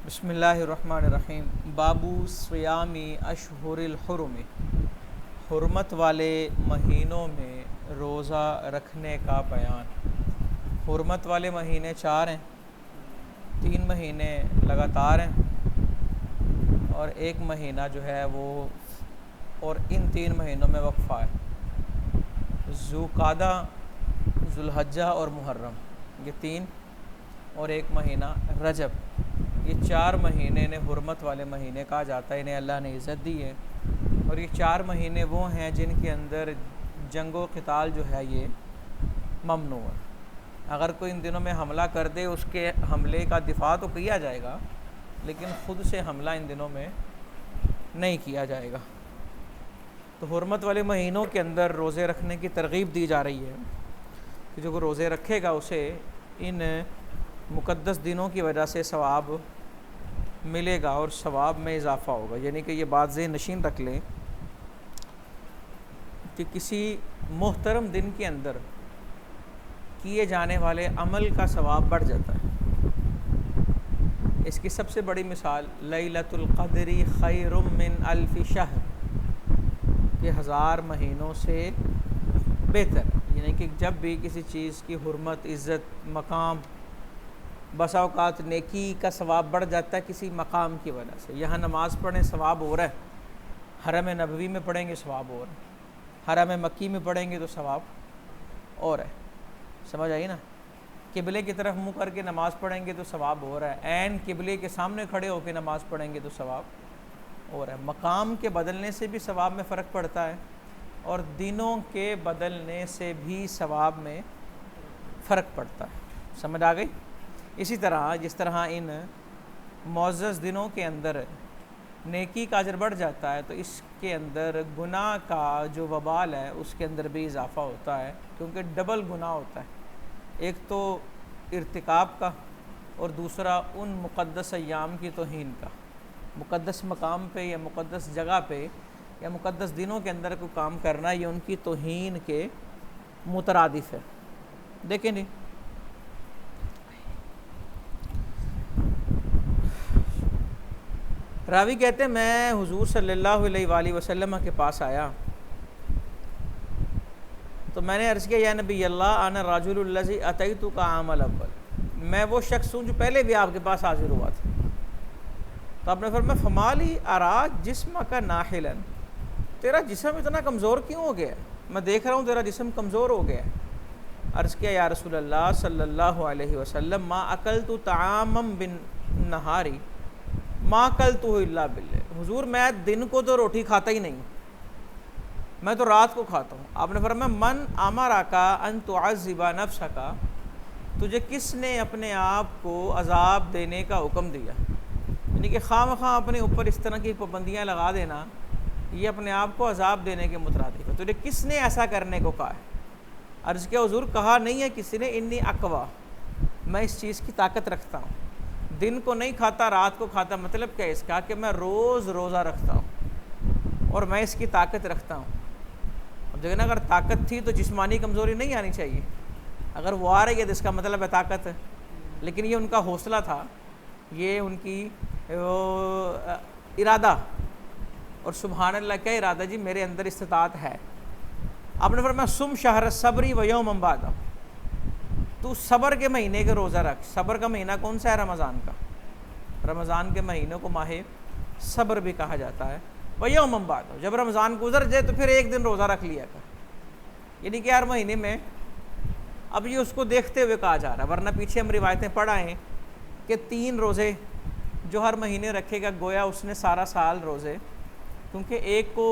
بسم اللہ الرحمن الرحیم۔ بابو صیامی اشہر الحرم، حرمت والے مہینوں میں روزہ رکھنے کا بیان۔ حرمت والے مہینے 4 ہیں، 3 مہینے لگاتار ہیں اور 1 مہینہ جو ہے وہ، اور ان 3 مہینوں میں وقفہ ہے۔ ذوالقعدہ، ذوالحجہ اور محرم، یہ 3، اور 1 مہینہ رجب۔ یہ 4 مہینے نے حرمت والے مہینے کہا جاتا ہے، انہیں اللہ نے عزت دی ہے، اور یہ 4 مہینے وہ ہیں جن کے اندر جنگ و قتال جو ہے یہ ممنوع ہے۔ اگر کوئی ان دنوں میں حملہ کر دے، اس کے حملے کا دفاع تو کیا جائے گا، لیکن خود سے حملہ ان دنوں میں نہیں کیا جائے گا۔ تو حرمت والے مہینوں کے اندر روزے رکھنے کی ترغیب دی جا رہی ہے کہ جو روزے رکھے گا اسے ان مقدس دنوں کی وجہ سے ثواب ملے گا اور ثواب میں اضافہ ہوگا۔ یعنی کہ یہ بات ذہن نشین رکھ لیں کہ کسی محترم دن کے اندر کیے جانے والے عمل کا ثواب بڑھ جاتا ہے۔ اس کی سب سے بڑی مثال لیلۃ القدر خیر من الف شہر، کہ 1000 مہینوں سے بہتر۔ یعنی کہ جب بھی کسی چیز کی حرمت، عزت، مقام، بسا اوقات نیکی کا ثواب بڑھ جاتا ہے کسی مقام کی وجہ سے۔ یہاں نماز پڑھیں ثواب ہو رہا ہے، حرم نبوی میں پڑھیں گے ثواب ہو رہا ہے، حرم مکی میں پڑھیں گے تو ثواب اور ہے۔ سمجھ آئی نا؟ قبلے کی طرف منہ کر کے نماز پڑھیں گے تو ثواب ہو رہا ہے، عین قبلے کے سامنے کھڑے ہو کے نماز پڑھیں گے تو ثواب ہو رہا ہے۔ مقام کے بدلنے سے بھی ثواب میں فرق پڑتا ہے، اور دنوں کے بدلنے سے بھی ثواب میں فرق پڑتا ہے۔ سمجھ آ گئی؟ اسی طرح جس طرح ان معزز دنوں کے اندر نیکی کا اجر بڑھ جاتا ہے، تو اس کے اندر گناہ کا جو وبال ہے اس کے اندر بھی اضافہ ہوتا ہے، کیونکہ ڈبل گناہ ہوتا ہے، ایک تو ارتکاب کا اور دوسرا ان مقدس ایام کی توہین کا۔ مقدس مقام پہ یا مقدس جگہ پہ یا مقدس دنوں کے اندر کوئی کام کرنا، یہ ان کی توہین کے مترادف ہے۔ دیکھیں جی، راوی کہتے ہیں میں حضور صلی اللہ علیہ وآلہ وسلم کے پاس آیا تو میں نے عرض کیا یا نبی اللہ انا الرجل الذی اتیتک عام الاول، میں وہ شخص ہوں جو پہلے بھی آپ کے پاس حاضر ہوا تھا۔ تو آپ نے فرمایا فما لی ارا جسمک ناحلا، تیرا جسم اتنا کمزور کیوں ہو گیا ہے؟ میں دیکھ رہا ہوں تیرا جسم کمزور ہو گیا ہے۔ عرض کیا یا رسول اللہ صلی اللہ علیہ وسلم ما اکلت طعاما بالنہار ما اکلتہ الا باللیل، حضور میں دن کو تو روٹی کھاتا ہی نہیں، میں تو رات کو کھاتا ہوں۔ آپ نے فرمایا من امرک ان تعذب نفسک، تجھے کس نے اپنے آپ کو عذاب دینے کا حکم دیا؟ یعنی کہ خواہ مخواہ اپنے اوپر اس طرح کی پابندیاں لگا دینا، یہ اپنے آپ کو عذاب دینے کے مترادف ہے۔ تجھے کس نے ایسا کرنے کو کہا ہے؟ عرض کیا حضور کہا نہیں ہے کسی نے، انی اقوا، میں اس چیز کی طاقت رکھتا ہوں، دن کو نہیں کھاتا رات کو کھاتا۔ مطلب کیا ہے اس کا؟ کہ میں روز روزہ رکھتا ہوں اور میں اس کی طاقت رکھتا ہوں۔ اب دیکھنا اگر طاقت تھی تو جسمانی کمزوری نہیں آنی چاہیے، اگر وہ آ رہی ہے تو اس کا مطلب ہے طاقت ہے، لیکن یہ ان کا حوصلہ تھا، یہ ان کی ارادہ، اور سبحان اللہ کیا ارادہ جی، میرے اندر استطاعت ہے۔ آپ نے فرمایا سم شہر الصبر و یوما بعدہ، تو صبر کے مہینے کے روزہ رکھ۔ صبر کا مہینہ کون سا ہے؟ رمضان کا۔ رمضان کے مہینوں کو ماہ صبر بھی کہا جاتا ہے۔ وَيَوْمًا بَعْدَهُ، جب رمضان گزر جائے تو پھر 1 دن روزہ رکھ لیا کر، یعنی کہ ہر مہینے میں۔ اب یہ اس کو دیکھتے ہوئے کہا جا رہا ہے، ورنہ پیچھے ہم روایتیں پڑھ آئے ہیں کہ 3 روزے جو ہر مہینے رکھے گا گویا اس نے سارا سال روزے، کیونکہ ایک کو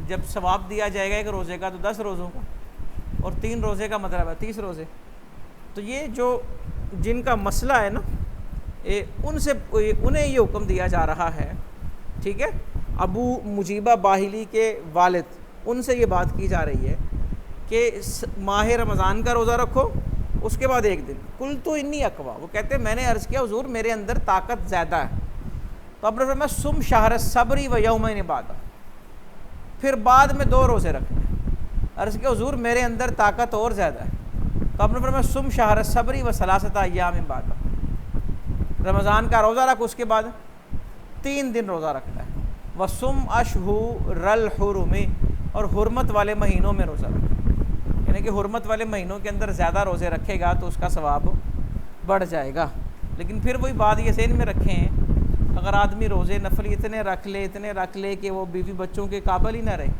جب ثواب دیا جائے گا ایک روزے کا تو 10 روزوں کا، اور 3 روزے کا مطلب ہے 30 روزے۔ تو یہ جو جن کا مسئلہ ہے نا، انہیں یہ حکم دیا جا رہا ہے، ٹھیک ہے۔ ابو مجیبہ باہلی کے والد، ان سے یہ بات کی جا رہی ہے کہ ماہ رمضان کا روزہ رکھو، اس کے بعد 1 دن۔ قلت انی اقوا، وہ کہتے ہیں میں نے عرض کیا حضور میرے اندر طاقت زیادہ ہے۔ تو آپ نے فرمایا سم شہر الصبر و یومین بعدہ، پھر بعد میں 2 روزے رکھنے۔ عرض کیا حضور میرے اندر طاقت اور زیادہ ہے۔ تو آپ نے فرمایا سم شہر الصبر و ثلاثۃ ایام بعدہ، رمضان کا روزہ رکھ، اس کے بعد 3 دن روزہ رکھنا ہے۔ وَصُمْ أَشْهُرَ الْحُرُمِ، اور حرمت والے مہینوں میں روزہ رکھنا، یعنی کہ حرمت والے مہینوں کے اندر زیادہ روزے رکھے گا تو اس کا ثواب بڑھ جائے گا۔ لیکن پھر وہی بات یہ ذہن میں رکھیں، اگر آدمی روزے نفلی اتنے رکھ لے کہ وہ بیوی بچوں کے قابل ہی نہ رہے،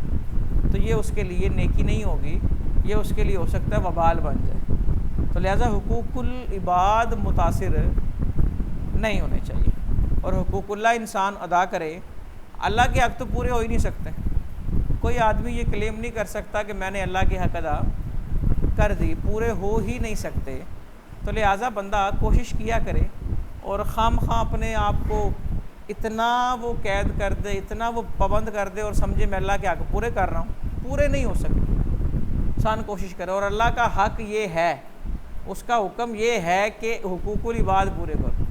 تو یہ اس کے لیے نیکی نہیں ہوگی، یہ اس کے لیے ہو سکتا ہے وبال بن جائے۔ تو لہٰذا حقوق العباد متاثر نہیں ہونے چاہیے، اور حقوق اللہ انسان ادا کرے۔ اللہ کے حق تو پورے ہو ہی نہیں سکتے، کوئی آدمی یہ کلیم نہیں کر سکتا کہ میں نے اللہ کے حق ادا کر دی، پورے ہو ہی نہیں سکتے۔ تو لہٰذا بندہ کوشش کیا کرے اور خام خواہ اپنے آپ کو اتنا وہ قید کر دے، اتنا وہ پابند کر دے اور سمجھے میں اللہ کے حق پورے کر رہا ہوں، پورے نہیں ہو سکتے۔ انسان کوشش کرے، اور اللہ کا حق یہ ہے، اس کا حکم یہ ہے کہ حقوق العباد پورے کرو،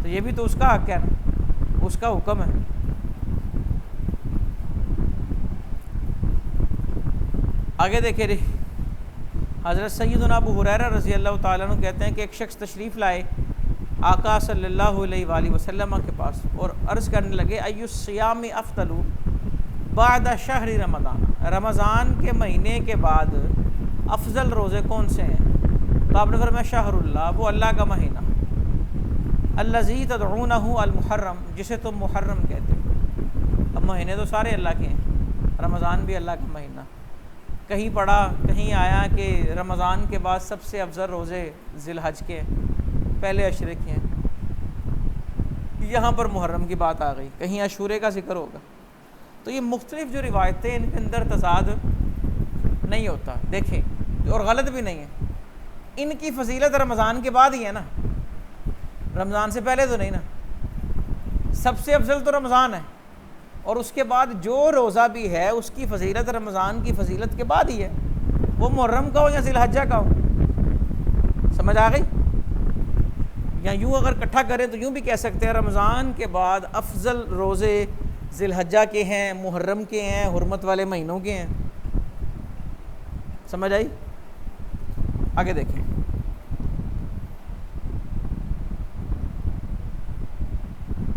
تو یہ بھی تو اس کا حق ہے نا، اس کا حکم ہے۔ آگے دیکھیں جی، حضرت سیدنا ابو ہریرہ رضی اللہ تعالیٰ عنہ کہتے ہیں کہ ایک شخص تشریف لائے آقا صلی اللہ علیہ وآلہ وسلم کے پاس اور عرض کرنے لگے ایُّ الصیام افضل بعد شہر رمضان، رمضان کے مہینے کے بعد افضل روزے کون سے ہیں؟ تو آپ نے فرمایا شہر اللہ، وہ اللہ کا مہینہ، الذی تدعونہ المحرم، جسے تم محرم کہتے ہو۔ اب مہینے تو سارے اللہ کے ہیں، رمضان بھی اللہ کا مہینہ۔ کہیں پڑھا کہیں آیا کہ رمضان کے بعد سب سے افضل روزے ذی الحج کے پہلے عشرے کے ہیں، یہاں پر محرم کی بات آ گئی، کہیں عاشورے کا ذکر ہوگا۔ تو یہ مختلف جو روایتیں، ان کے اندر تضاد نہیں ہوتا، دیکھیں، اور غلط بھی نہیں ہے۔ ان کی فضیلت رمضان کے بعد ہی ہے نا، رمضان سے پہلے تو نہیں نا۔ سب سے افضل تو رمضان ہے، اور اس کے بعد جو روزہ بھی ہے اس کی فضیلت رمضان کی فضیلت کے بعد ہی ہے، وہ محرم کا ہو یا ذی الحجہ کا ہو۔ سمجھ آ گئی؟ یا یوں اگر اکٹھا کریں تو یوں بھی کہہ سکتے ہیں رمضان کے بعد افضل روزے ذی الحجہ کے ہیں، محرم کے ہیں، حرمت والے مہینوں کے ہیں۔ سمجھ آئی؟ آگے دیکھیں،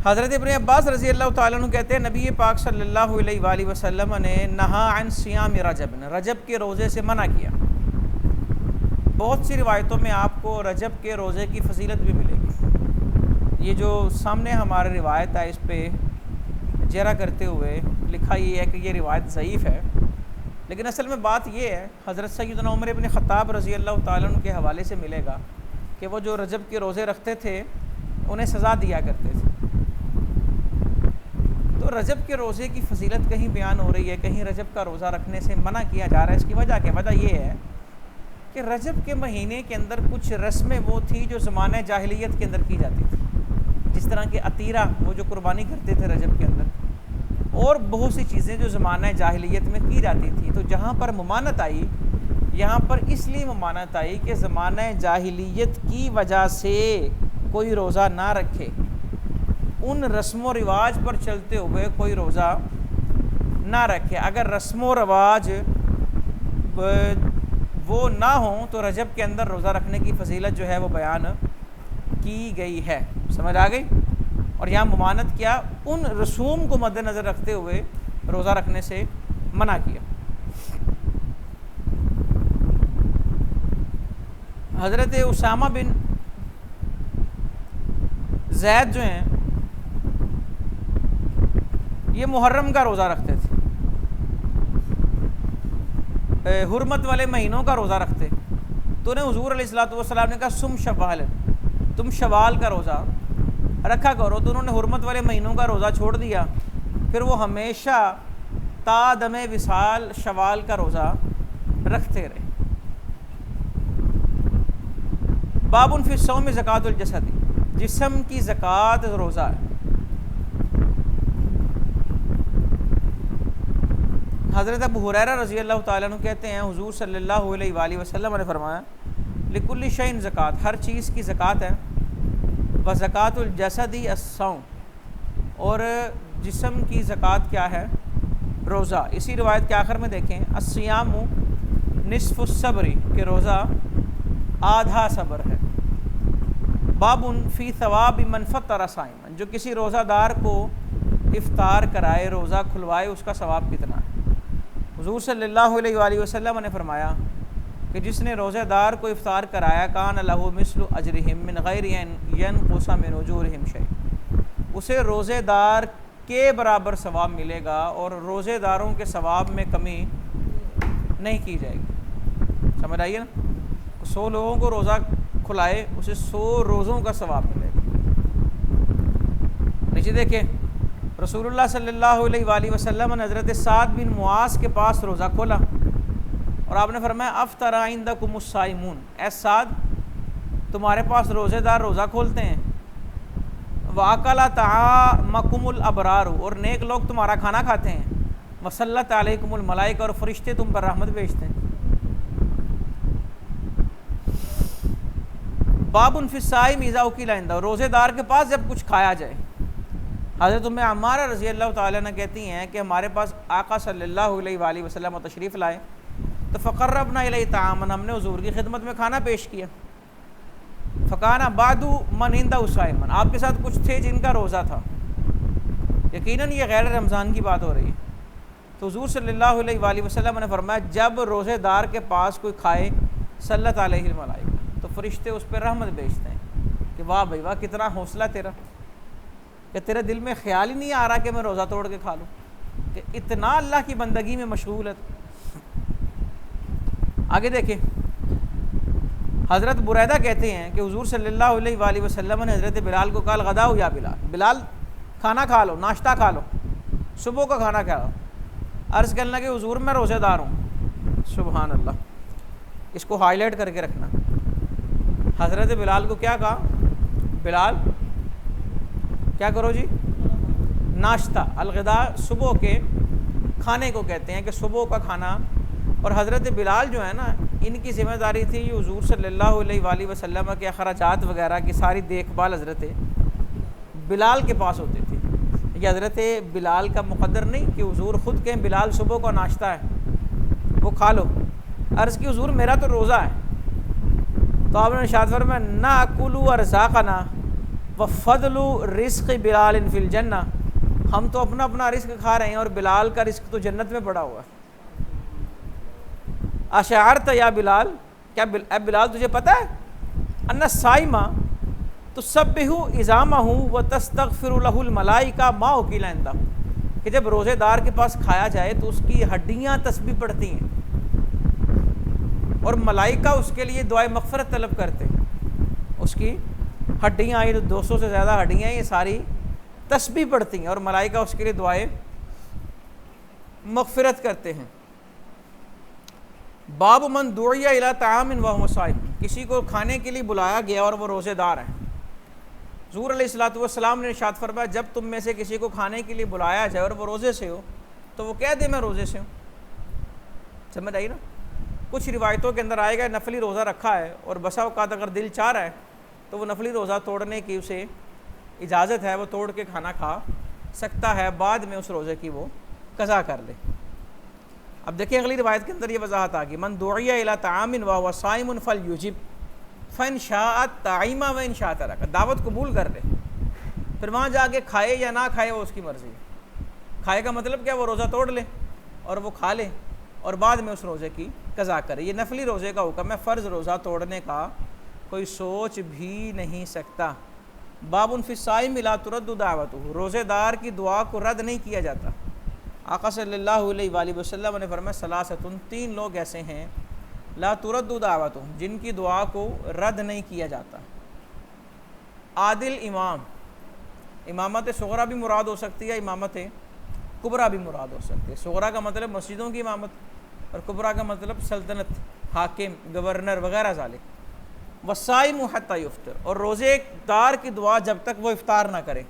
حضرت ابن عباس رضی اللہ تعالیٰ عنہ کہتے ہیں نبی پاک صلی اللہ علیہ وآلہ وسلم نے نہا عن صیام رجب، رجب کے روزے سے منع کیا۔ بہت سی روایتوں میں آپ کو رجب کے روزے کی فضیلت بھی ملے گی۔ یہ جو سامنے ہمارے روایت ہے اس پہ جرا کرتے ہوئے لکھا یہ ہے کہ یہ روایت ضعیف ہے، لیکن اصل میں بات یہ ہے، حضرت سیدنا عمر ابن خطاب رضی اللہ تعالیٰ عنہ کے حوالے سے ملے گا کہ وہ جو رجب کے روزے رکھتے تھے انہیں سزا دیا کرتے تھے۔ تو رجب کے روزے کی فضیلت کہیں بیان ہو رہی ہے، کہیں رجب کا روزہ رکھنے سے منع کیا جا رہا ہے۔ اس کی وجہ کیا؟ وجہ یہ ہے کہ رجب کے مہینے کے اندر کچھ رسمیں وہ تھی جو زمانہ جاہلیت کے اندر کی جاتی تھی، جس طرح کہ عطیرہ، وہ جو قربانی کرتے تھے رجب کے اندر، اور بہت سی چیزیں جو زمانہ جاہلیت میں کی جاتی تھی۔ تو جہاں پر ممانعت آئی، یہاں پر اس لیے ممانعت آئی کہ زمانہ جاہلیت کی وجہ سے کوئی روزہ نہ رکھے، ان رسم و رواج پر چلتے ہوئے کوئی روزہ نہ رکھے۔ اگر رسم و رواج وہ نہ ہوں تو رجب کے اندر روزہ رکھنے کی فضیلت جو ہے وہ بیان کی گئی ہے۔ سمجھ آ گئی؟ اور یہاں ممانعت کیا؟ ان رسوم کو مد نظر رکھتے ہوئے روزہ رکھنے سے منع کیا۔ حضرت اسامہ بن زید جو ہیں یہ محرم کا روزہ رکھتے تھے، حرمت والے مہینوں کا روزہ رکھتے، تو انہیں حضور علیہ الصلوۃ والسلام نے کہا سم شوال، تم شوال کا روزہ رکھا کرو، تو انہوں نے حرمت والے مہینوں کا روزہ چھوڑ دیا، پھر وہ ہمیشہ تا دم وصال شوال کا روزہ رکھتے رہے۔ باب فی الصوم زکوٰۃ الجسد، جسم کی زکوٰۃ روزہ ہے۔ حضرت ابو ہریرہ رضی اللہ تعالیٰ عنہ کہتے ہیں حضور صلی اللہ علیہ وآلہ وسلم نے فرمایا لکل شیء زکوٰۃ، ہر چیز کی زکوٰۃ ہے، وزکوٰۃ الجسد الصوم، اور جسم کی زکوٰۃ کیا ہے؟ روزہ۔ اسی روایت کے آخر میں دیکھیں الصیام نصف الصبر، کہ روزہ آدھا صبر ہے۔ باب فی ثواب من فطر صائما، جو کسی روزہ دار کو افطار کرائے، روزہ کھلوائے، اس کا ثواب کتنا ہے؟ حضور صلی اللہ علیہ وآلہ وسلم نے فرمایا کہ جس نے روزہ دار کو افطار کرایا کان لہ مثل اجرہم من غیر ینقص من اجورہم شیء، اسے روزے دار کے برابر ثواب ملے گا اور روزے داروں کے ثواب میں کمی نہیں کی جائے گی۔ سمجھ آئیے نا، 100 لوگوں کو روزہ کھلائے اسے 100 روزوں کا ثواب ملے گا۔ نیچے دیکھیں، رسول اللہ صلی اللہ علیہ وآلہ وسلم نے حضرت سعد بن معاذ کے پاس روزہ کھولا اور آپ نے فرمایا افطر عندکم الصائمون، اے سعد تمہارے پاس روزے دار روزہ کھولتے ہیں، وَأَكَلَ طَعَامَكُمُ الْأَبْرَارُ، اور نیک لوگ تمہارا کھانا کھاتے ہیں، وَصَلَّتْ عَلَيْكُمُ الْمَلَائِكَةُ، اور فرشتے تم پر رحمت بھیجتے ہیں۔ باب فی الصائم اذا اکل عنده، روزے دار کے پاس جب کچھ کھایا جائے۔ حضرت ام عمارہ رضی اللہ تعالیٰ عنہ کہتی ہیں کہ ہمارے پاس آقا صلی اللہ علیہ وآلہ وسلم تشریف لائے تو فقربنا الیہ طعاما، ہم نے حضور کی خدمت میں کھانا پیش کیا۔ فکانا بعد من عنده صائما، آپ کے ساتھ کچھ تھے جن کا روزہ تھا، یقیناً یہ غیر رمضان کی بات ہو رہی ہے۔ تو حضور صلی اللہ علیہ وآلہ وسلم نے فرمایا جب روزے دار کے پاس کوئی کھائے صلت علیہ الملائکہ، تو فرشتے اس پہ رحمت بھیجتے ہیں کہ واہ بھائی واہ، کتنا حوصلہ تیرا، کہ تیرے دل میں خیال ہی نہیں آ رہا کہ میں روزہ توڑ کے کھا لوں، کہ اتنا اللہ کی بندگی میں مشغول ہے۔ آگے دیکھیں، حضرت بریدہ کہتے ہیں کہ حضور صلی اللہ علیہ وآلہ وسلم نے حضرت بلال کو کہا الغداء یا بلال، بلال کھانا کھا لو، ناشتہ کھا لو، صبح کا کھانا کھا لو۔ عرض کرنے لگے حضور میں روزے دار ہوں۔ سبحان اللہ، اس کو ہائی لائٹ کر کے رکھنا۔ حضرت بلال کو کیا کہا؟ بلال کیا کرو جی؟ ناشتہ، الغداء صبح کے کھانے کو کہتے ہیں کہ صبح کا کھانا۔ اور حضرت بلال جو ہے نا، ان کی ذمہ داری تھی یہ حضور صلی اللہ علیہ وآلہ وسلم کے اخراجات وغیرہ کی ساری دیکھ بھال حضرت بلال کے پاس ہوتی تھی۔ یہ حضرت بلال کا مقدر نہیں کہ حضور خود کہیں بلال صبح کا ناشتہ ہے وہ کھا لو۔ عرض کی حضور میرا تو روزہ ہے، تو آپ نے ارشاد فرمایا ناکلوا ارزاقنا وفضل رزق بلال فی الجنہ، ہم تو اپنا اپنا رزق کھا رہے ہیں اور بلال کا رزق تو جنت میں پڑا ہوا ہے۔ اشعرت یا بلال، کیا اے بلال تجھے پتہ ہے ان الصائم تسبح عظامہ وتستغفر له الملائکہ ما اکل عنده، کہ جب روزے دار کے پاس کھایا جائے تو اس کی ہڈیاں تسبیح پڑھتی ہیں اور ملائکہ اس کے لیے دعائے مغفرت طلب کرتے ہیں۔ اس کی ہڈیاں، یہ 200 سے زیادہ ہڈیاں ہیں، یہ ساری تسبیح پڑھتی ہیں اور ملائکہ اس کے لیے دعائے مغفرت کرتے ہیں۔ باب من دعی الی طعام وهو صائم، کسی کو کھانے کے لیے بلایا گیا اور وہ روزے دار ہیں۔ حضور علیہ الصلوۃ والسلام نے ارشاد فرمایا جب تم میں سے کسی کو کھانے کے لیے بلایا جائے اور وہ روزے سے ہو تو وہ کہہ دے میں روزے سے ہوں۔ سمجھ آئی نا؟ کچھ روایتوں کے اندر آئے گا نفلی روزہ رکھا ہے اور بسا اوقات اگر دل چاہ رہا ہے تو وہ نفلی روزہ توڑنے کی اسے اجازت ہے، وہ توڑ کے کھانا کھا سکتا ہے، بعد میں اس روزے کی وہ قضا کر لے۔ اب دیکھیں اگلی روایت کے اندر یہ وضاحت آ گئی، من دعی الی طعام وهو صائم فلیجب فان شاء طعم وان شاء ترک، دعوت قبول کر لے، پھر وہاں جا کے کھائے یا نہ کھائے وہ اس کی مرضی ہے۔ کھائے کا مطلب کیا؟ وہ روزہ توڑ لے اور وہ کھا لے اور بعد میں اس روزے کی قضا کرے۔ یہ نفلی روزے کا حکم ہے، فرض روزہ توڑنے کا کوئی سوچ بھی نہیں سکتا۔ باب فی الصائم لا ترد دعوتہ، روزے دار کی دعا کو رد نہیں کیا جاتا۔ آقا صلی اللہ علیہ وآلہ وسلم نے فرمایا ثلاثۃ، 3 لوگ ایسے ہیں لا ترد دعوتہم، جن کی دعا کو رد نہیں کیا جاتا۔ عادل امام، امامت صغریٰ بھی مراد ہو سکتی ہے، امامت کبریٰ بھی مراد ہو سکتی ہے۔ صغریٰ کا مطلب مسجدوں کی امامت اور کبریٰ کا مطلب سلطنت، حاکم، گورنر وغیرہ ذالک۔ والصائم حتی یفطر، اور روزے دار کی دعا جب تک وہ افطار نہ کرے۔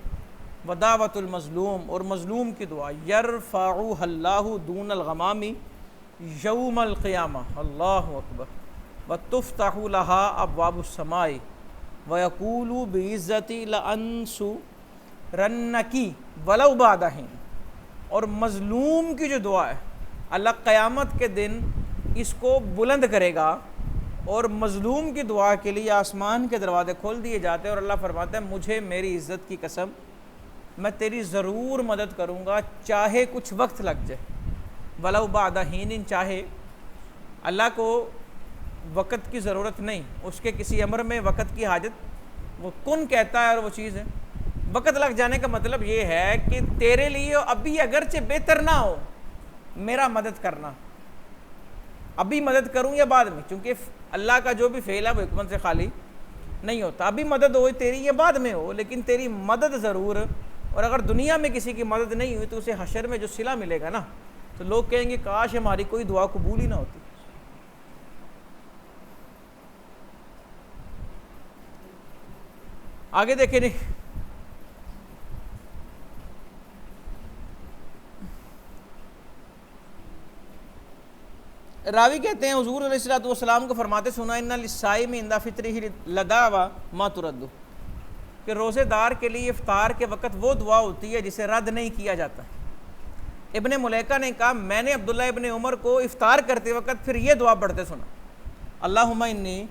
ودعوت المظلوم، اور مظلوم کی دعا، یرفعها اللہ دون الغمام یوم القیامہ، اللہ اکبر، وتفتح لها ابواب السماء ویقول بعزتی لانصرنک ولو بعد حین، اور مظلوم کی جو دعا ہے اللہ قیامت کے دن اس کو بلند کرے گا اور مظلوم کی دعا کے لیے آسمان کے دروازے کھول دیے جاتے ہیں، اور اللہ فرماتا ہے مجھے میری عزت کی قسم میں تیری ضرور مدد کروں گا، چاہے کچھ وقت لگ جائے، وَلَوْ بَعْدَ حِینٍ، چاہے اللہ کو وقت کی ضرورت نہیں، اس کے کسی امر میں وقت کی حاجت، وہ کن کہتا ہے اور وہ چیز ہے۔ وقت لگ جانے کا مطلب یہ ہے کہ تیرے لیے ابھی اگرچہ بہتر نہ ہو میرا مدد کرنا، ابھی مدد کروں یا بعد میں، چونکہ اللہ کا جو بھی فعل ہے وہ حکمت سے خالی نہیں ہوتا، ابھی مدد ہو تیری یا بعد میں ہو لیکن تیری مدد ضرور۔ اور اگر دنیا میں کسی کی مدد نہیں ہوئی تو اسے حشر میں جو صلہ ملے گا نا، تو لوگ کہیں گے کاش ہماری کوئی دعا قبول ہی نہ ہوتی۔ آگے دیکھیں نہیں، راوی کہتے ہیں حضور علیہ الصلوۃ والسلام کو فرماتے سنا ان للصائم عند فطرہ لدعوی ما ترد، کہ روزے دار کے لیے افطار کے وقت وہ دعا ہوتی ہے جسے رد نہیں کیا جاتا۔ ابن ملیکہ نے کہا میں نے عبداللہ ابن عمر کو افطار کرتے وقت پھر یہ دعا پڑھتے سنا، اللہم انی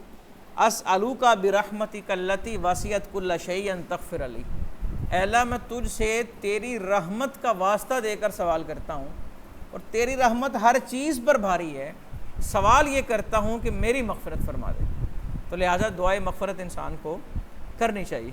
اسألوک برحمتک التی وسعت کل شیء ان تغفر لی، اے اللہ میں تجھ سے تیری رحمت کا واسطہ دے کر سوال کرتا ہوں، اور تیری رحمت ہر چیز پر بھاری ہے، سوال یہ کرتا ہوں کہ میری مغفرت فرما دے۔ تو لہٰذا دعائے مغفرت انسان کو کرنی چاہیے۔